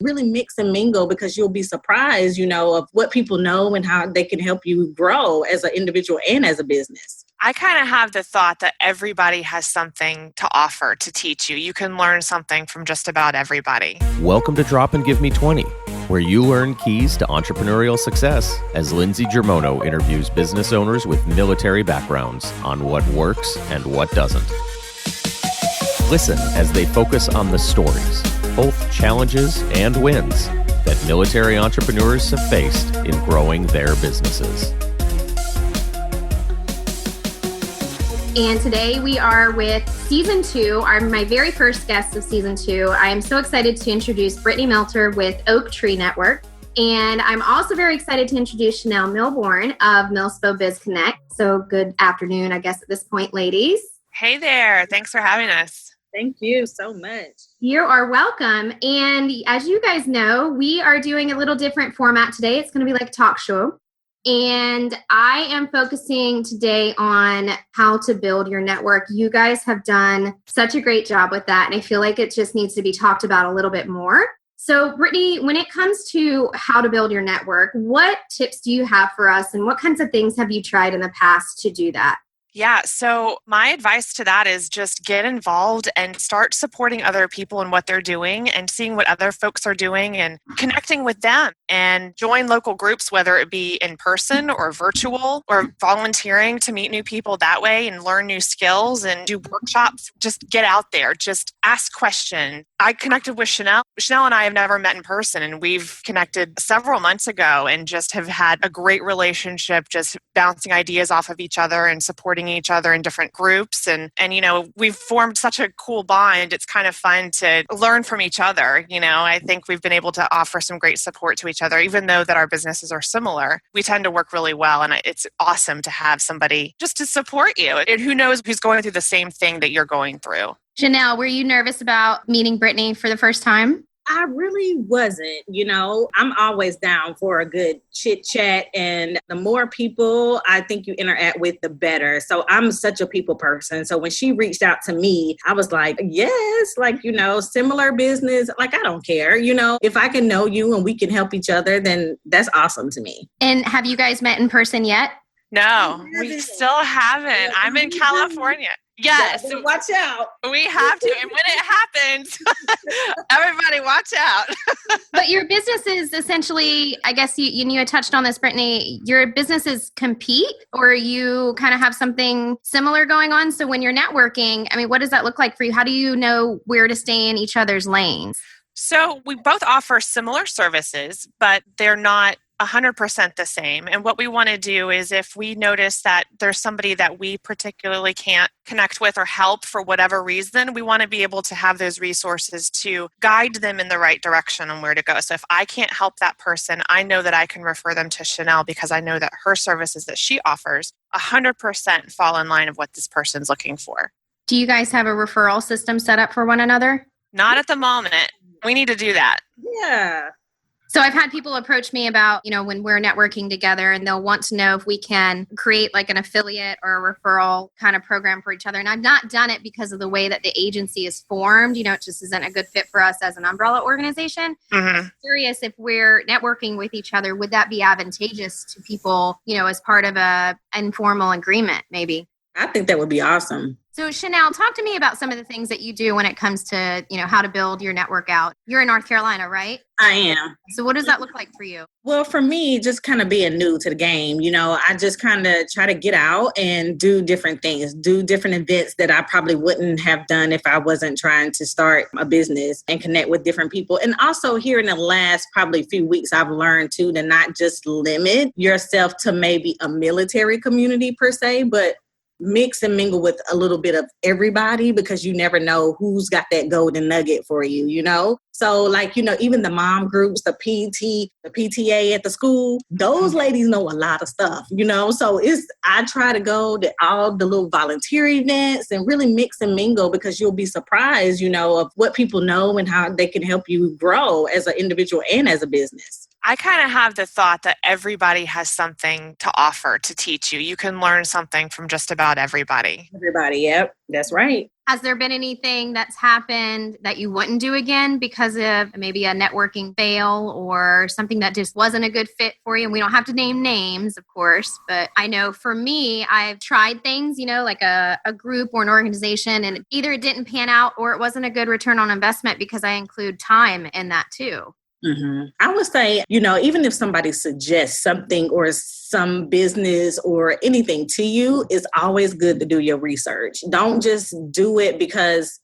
really mix and mingle because you'll be surprised, of what people know and how they can help you grow as an individual and as a business. I kind of have the thought that everybody has something to offer to teach you. You can learn something from just about everybody. Welcome to Drop and Give Me 20, where you learn keys to entrepreneurial success as Lindsey interviews business owners with military backgrounds on what works and what doesn't. Listen as they focus on the stories, both challenges and wins, that military entrepreneurs have faced in growing their businesses. And today we are with Season 2, my very first guest of Season 2. I am so excited to introduce Britni Miltner with OakTree Network. And I'm also very excited to introduce Chanel Milbourne of Milspo Biz Connect. So good afternoon, I guess, at this point, ladies. Hey there. Thanks for having us. Thank you so much. You are welcome. And as you guys know, we are doing a little different format today. It's going to be like a talk show. And I am focusing today on how to build your network. You guys have done such a great job with that. And I feel like it just needs to be talked about a little bit more. So Britni, when it comes to how to build your network, what tips do you have for us? And what kinds of things have you tried in the past to do that? Yeah. So my advice to that is just get involved and start supporting other people in what they're doing and seeing what other folks are doing and connecting with them, and join local groups, whether it be in person or virtual, or volunteering to meet new people that way and learn new skills and do workshops. Just get out there, just ask questions. I connected with Chanel. Chanel and I have never met in person, and we've connected several months ago and just have had a great relationship, just bouncing ideas off of each other and supporting each other in different groups. And we've formed such a cool bond. It's kind of fun to learn from each other. I think we've been able to offer some great support to each other, even though that our businesses are similar. We tend to work really well, and it's awesome to have somebody just to support you. And who knows who's going through the same thing that you're going through. Chanel, were you nervous about meeting Britni for the first time? I really wasn't, I'm always down for a good chit chat, and the more people I think you interact with, the better. So I'm such a people person. So when she reached out to me, I was like, yes, similar business. I don't care, if I can know you and we can help each other, then that's awesome to me. And have you guys met in person yet? No, we still haven't. I'm in California. Yes. Yeah, watch out. We have to. And when it happens, everybody watch out. But your businesses essentially, I guess you had touched on this, Britni, your businesses compete, or you kind of have something similar going on. So when you're networking, what does that look like for you? How do you know where to stay in each other's lanes? So we both offer similar services, but they're not 100% the same. And what we want to do is, if we notice that there's somebody that we particularly can't connect with or help for whatever reason, we want to be able to have those resources to guide them in the right direction on where to go. So if I can't help that person, I know that I can refer them to Chanel, because I know that her services that she offers 100% fall in line of what this person's looking for. Do you guys have a referral system set up for one another? Not at the moment. We need to do that. Yeah. So I've had people approach me about, when we're networking together, and they'll want to know if we can create like an affiliate or a referral kind of program for each other. And I've not done it because of the way that the agency is formed. it just isn't a good fit for us as an umbrella organization. Mm-hmm. I'm curious, if we're networking with each other, would that be advantageous to people, as part of a informal agreement, maybe? I think that would be awesome. So Chanel, talk to me about some of the things that you do when it comes to, how to build your network out. You're in North Carolina, right? I am. So what does that look like for you? Well, for me, just kind of being new to the game, I just kind of try to get out and do different things, do different events that I probably wouldn't have done if I wasn't trying to start a business, and connect with different people. And also here in the last probably few weeks, I've learned too to not just limit yourself to maybe a military community per se, but mix and mingle with a little bit of everybody, because you never know who's got that golden nugget for you, So even the mom groups, the PTA at the school, those ladies know a lot of stuff, So I try to go to all the little volunteer events and really mix and mingle, because you'll be surprised, of what people know and how they can help you grow as an individual and as a business. I kind of have the thought that everybody has something to offer to teach you. You can learn something from just about everybody. Everybody, yep, that's right. Has there been anything that's happened that you wouldn't do again because of maybe a networking fail or something that just wasn't a good fit for you? And we don't have to name names, of course, but I know for me, I've tried things, like a group or an organization, and either it didn't pan out or it wasn't a good return on investment because I include time in that too. Mm-hmm. I would say, even if somebody suggests something or some business or anything to you, it's always good to do your research. Don't just do it because,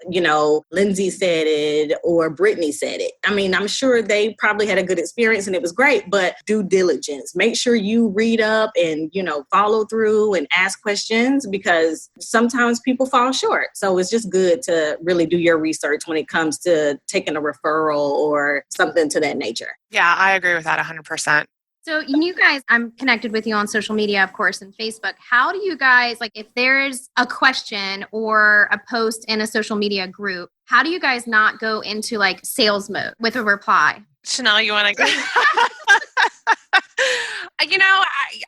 Lindsey said it or Britni said it. I mean, I'm sure they probably had a good experience and it was great, but due diligence. Make sure you read up and, follow through and ask questions because sometimes people fall short. So it's just good to really do your research when it comes to taking a referral or something to that nature. Yeah, I agree with that 100%. So you guys, I'm connected with you on social media, of course, and Facebook. How do you guys, if there's a question or a post in a social media group, how do you guys not go into sales mode with a reply? Chanel, you want to go?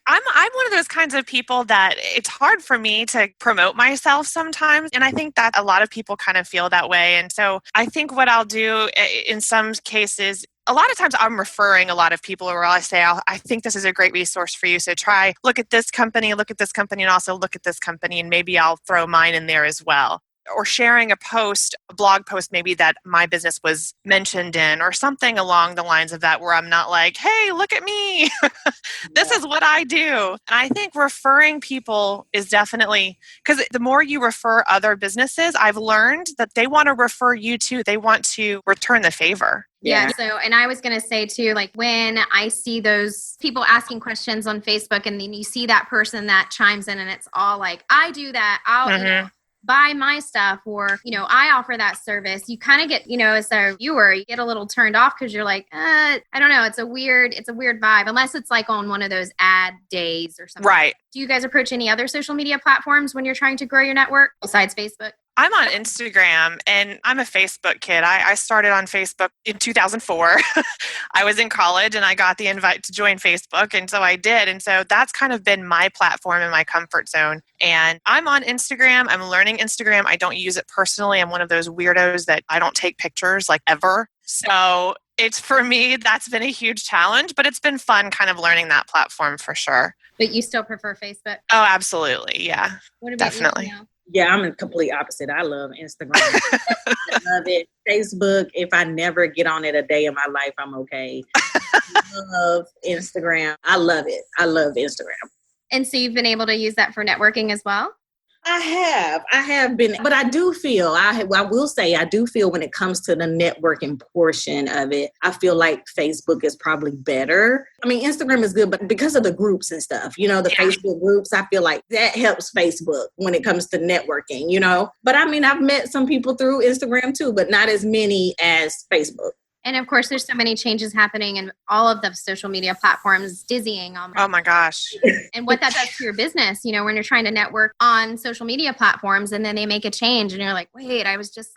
I'm one of those kinds of people that it's hard for me to promote myself sometimes. And I think that a lot of people kind of feel that way. And so I think what I'll do in some cases, a lot of times I'm referring a lot of people where I say, I think this is a great resource for you. So look at this company, and also look at this company. And maybe I'll throw mine in there as well. Or sharing a blog post maybe that my business was mentioned in or something along the lines of that where I'm not like, hey, look at me. This is what I do. And I think referring people is definitely, because the more you refer other businesses, I've learned that they want to refer you too. They want to return the favor. Yeah. So, and I was going to say too, when I see those people asking questions on Facebook and then you see that person that chimes in and it's all like, I do that. I'll, buy my stuff or, I offer that service. You kind of get, as a viewer, you get a little turned off because you're like, I don't know. It's a weird vibe unless it's on one of those ad days or something. Right. Do you guys approach any other social media platforms when you're trying to grow your network besides Facebook? I'm on Instagram and I'm a Facebook kid. I started on Facebook in 2004. I was in college and I got the invite to join Facebook. And so I did. And so that's kind of been my platform and my comfort zone. And I'm on Instagram. I'm learning Instagram. I don't use it personally. I'm one of those weirdos that I don't take pictures ever. So it's for me, that's been a huge challenge, but it's been fun kind of learning that platform for sure. But you still prefer Facebook? Oh, absolutely. Yeah, what about definitely. You now? Yeah, I'm the complete opposite. I love Instagram. I love it. Facebook, if I never get on it a day in my life, I'm okay. I love Instagram. I love it. I love Instagram. And so you've been able to use that for networking as well? I have been, but I do feel, I will say, I do feel when it comes to the networking portion of it, I feel like Facebook is probably better. I mean, Instagram is good, but because of the groups and stuff, Facebook groups, I feel like that helps Facebook when it comes to networking, But I mean, I've met some people through Instagram too, but not as many as Facebook. And of course, there's so many changes happening in all of the social media platforms, dizzying almost. Oh my gosh. And what that does to your business, when you're trying to network on social media platforms and then they make a change and you're like, wait, I just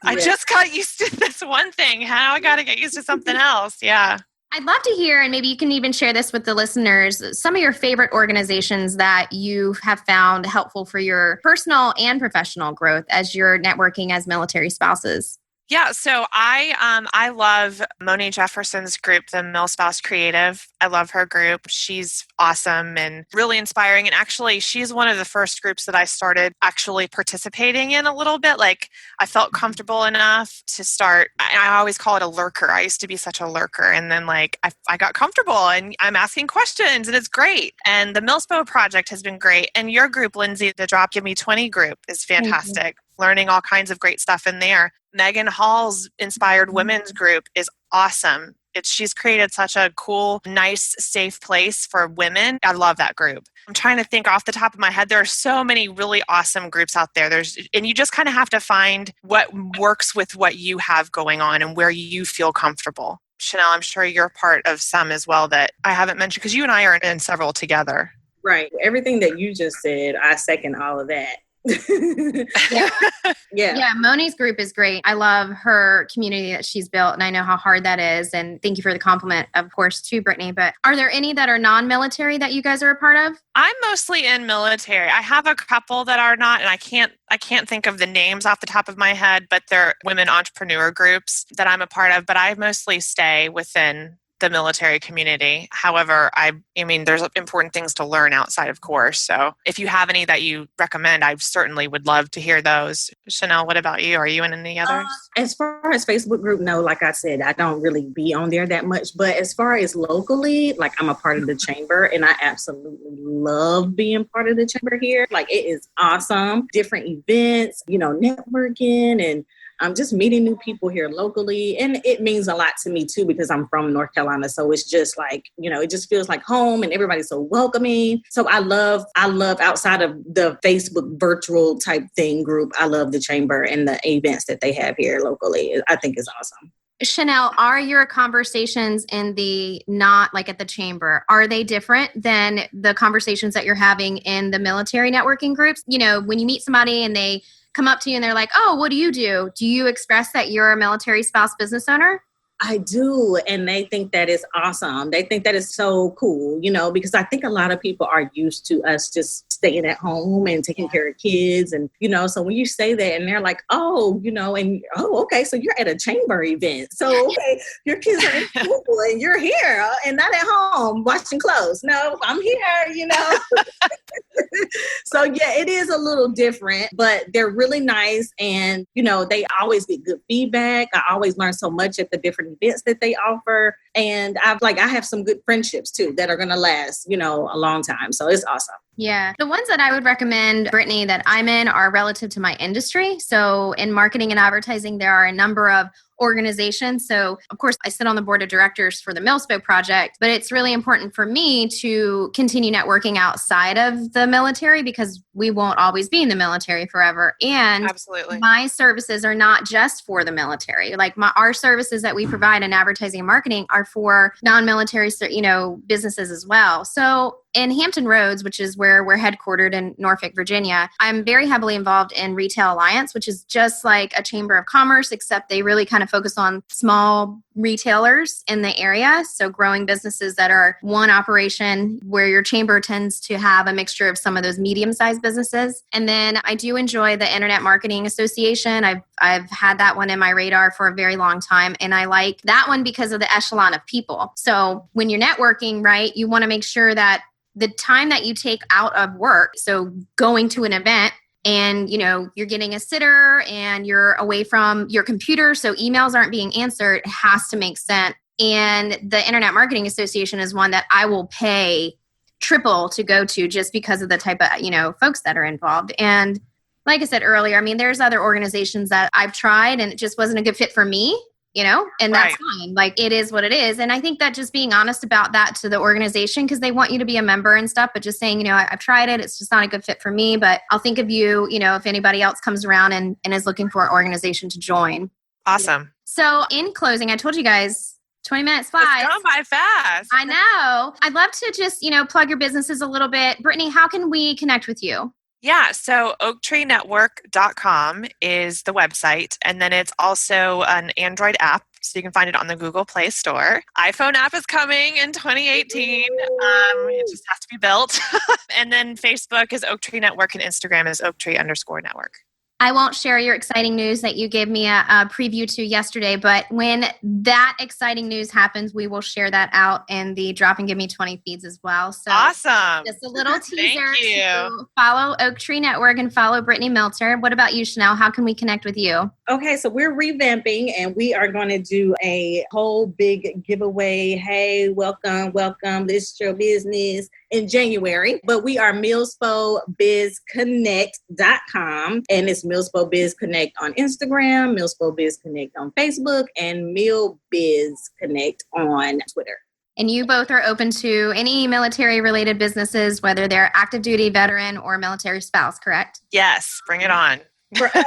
got used to this one thing. How I got to get used to something else. Yeah. I'd love to hear, and maybe you can even share this with the listeners, some of your favorite organizations that you have found helpful for your personal and professional growth as you're networking as military spouses. Yeah, so I love Moni Jefferson's group, the Milspo Creative. I love her group. She's awesome and really inspiring. And actually, she's one of the first groups that I started actually participating in a little bit. I felt comfortable enough to start. I always call it a lurker. I used to be such a lurker. And then I got comfortable and I'm asking questions and it's great. And the Milspo project has been great. And your group, Lindsey, the Drop Give Me 20 group is fantastic. Learning all kinds of great stuff in there. Megan Hall's Inspired Women's group is awesome. She's created such a cool, nice, safe place for women. I love that group. I'm trying to think off the top of my head. There are so many really awesome groups out there. And you just kind of have to find what works with what you have going on and where you feel comfortable. Chanel, I'm sure you're part of some as well that I haven't mentioned because you and I are in several together. Right. Everything that you just said, I second all of that. Yeah, Moni's group is great. I love her community that she's built, and I know how hard that is. And thank you for the compliment, of course, to Britni. But are there any that are non-military that you guys are a part of? I'm mostly in military. I have a couple that are not, and I can't think of the names off the top of my head, but they're women entrepreneur groups that I'm a part of. But I mostly stay within the military community. However, I mean, there's important things to learn outside, of course. So if you have any that you recommend, I certainly would love to hear those. Chanel, what about you? Are you in any others? As far as Facebook group, no, like I said, I don't really be on there that much. But as far as locally, like I'm a part of the chamber and I absolutely love being part of the chamber here. Like it is awesome. Different events, networking and just meeting new people here locally. And it means a lot to me too, because I'm from North Carolina. So it's just like, it just feels like home and everybody's so welcoming. So I love outside of the Facebook virtual type thing group, I love the chamber and the events that they have here locally. I think it's awesome. Chanel, are your conversations in the not like at the chamber, are they different than the conversations that you're having in the military networking groups? When you meet somebody and they come up to you and they're like, oh, what do you do? Do you express that you're a military spouse business owner? I do. And they think that is awesome. They think that is so cool, because I think a lot of people are used to us just staying at home and taking care of kids. And, so when you say that and they're like, okay, so you're at a chamber event. So, okay, your kids are in school and you're here and not at home washing clothes. No, I'm here, So, yeah, it is a little different, but they're really nice. And, they always get good feedback. I always learn so much at the different events that they offer. And I have some good friendships too that are going to last, a long time. So it's awesome. Yeah. The ones that I would recommend, Britni, that I'm in are relative to my industry. So in marketing and advertising, there are a number of organizations. So of course, I sit on the board of directors for the Milspo project, but it's really important for me to continue networking outside of the military because we won't always be in the military forever. And absolutely, my services are not just for the military. Like our services that we provide in advertising and marketing are for non-military, businesses as well. So in Hampton Roads, which is where we're headquartered in Norfolk, Virginia, I'm very heavily involved in Retail Alliance, which is just like a chamber of commerce, except they really kind of focus on small retailers in the area. So growing businesses that are one operation, where your chamber tends to have a mixture of some of those medium-sized businesses. And then I do enjoy the Internet Marketing Association. I've had that one in my radar for a very long time. And I like that one because of the echelon of people. So when you're networking, right, you want to make sure that the time that you take out of work, so going to an event and, you're getting a sitter and you're away from your computer, so emails aren't being answered, it has to make sense. And the Internet Marketing Association is one that I will pay triple to go to just because of the type of, folks that are involved. And like I said earlier, I mean, there's other organizations that I've tried and it just wasn't a good fit for me. And that's fine. Like it is what it is. And I think that just being honest about that to the organization, because they want you to be a member and stuff, but just saying, I've tried it. It's just not a good fit for me, but I'll think of you, if anybody else comes around and is looking for an organization to join. Awesome. So in closing, I told you guys 20 minutes flies. It's gone by fast. I know. I'd love to just, plug your businesses a little bit. Britni, how can we connect with you? Yeah, so OakTreeNetwork.com is the website, and then it's also an Android app, so you can find it on the Google Play Store. iPhone app is coming in 2018. It just has to be built. And then Facebook is OakTree Network, and Instagram is OakTree_network. I won't share your exciting news that you gave me a preview to yesterday, but when that exciting news happens, we will share that out in the Drop and Give Me 20 feeds as well. So awesome. Just a little teaser Thank you. to follow OakTree Network and follow Britni Miltner. What about you, Chanel? How can we connect with you? Okay, so we're revamping and we are going to do a whole big giveaway. Hey, welcome. This is your business in January. But we are MilspoBizConnect.com and it's Milspo Biz Connect on Instagram, Milspo Biz Connect on Facebook, and Milbiz Connect on Twitter. And you both are open to any military-related businesses, whether they're active duty, veteran, or military spouse, correct? Yes, bring it on. For us,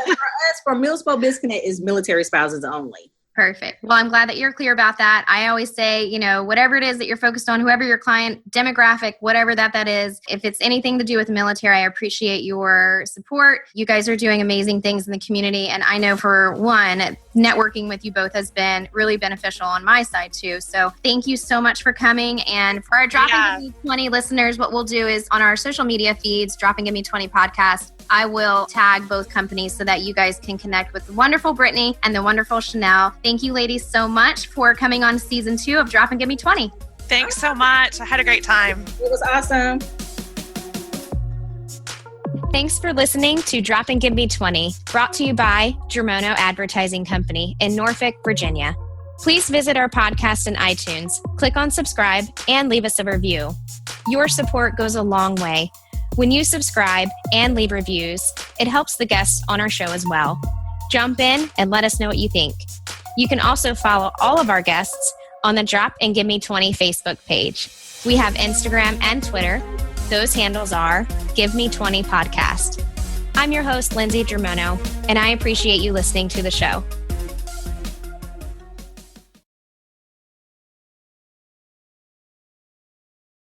for Milspo Biz Connect is military spouses only. Perfect. Well, I'm glad that you're clear about that. I always say, whatever it is that you're focused on, whoever your client demographic, whatever that is, if it's anything to do with the military, I appreciate your support. You guys are doing amazing things in the community. And I know for one, networking with you both has been really beneficial on my side too. So thank you so much for coming. And for our Dropping Give Me 20 listeners, what we'll do is on our social media feeds, Dropping Give Me 20 podcast, I will tag both companies so that you guys can connect with the wonderful Britni and the wonderful Chanel. Thank you, ladies, so much for coming on season 2 of Drop and Give Me 20. Thanks so much. I had a great time. It was awesome. Thanks for listening to Drop and Give Me 20, brought to you by Germono Advertising Company in Norfolk, Virginia. Please visit our podcast in iTunes, click on subscribe, and leave us a review. Your support goes a long way. When you subscribe and leave reviews, it helps the guests on our show as well. Jump in and let us know what you think. You can also follow all of our guests on the Drop and Give Me 20 Facebook page. We have Instagram and Twitter. Those handles are Give Me 20 Podcast. I'm your host, Lindsey Germono, and I appreciate you listening to the show.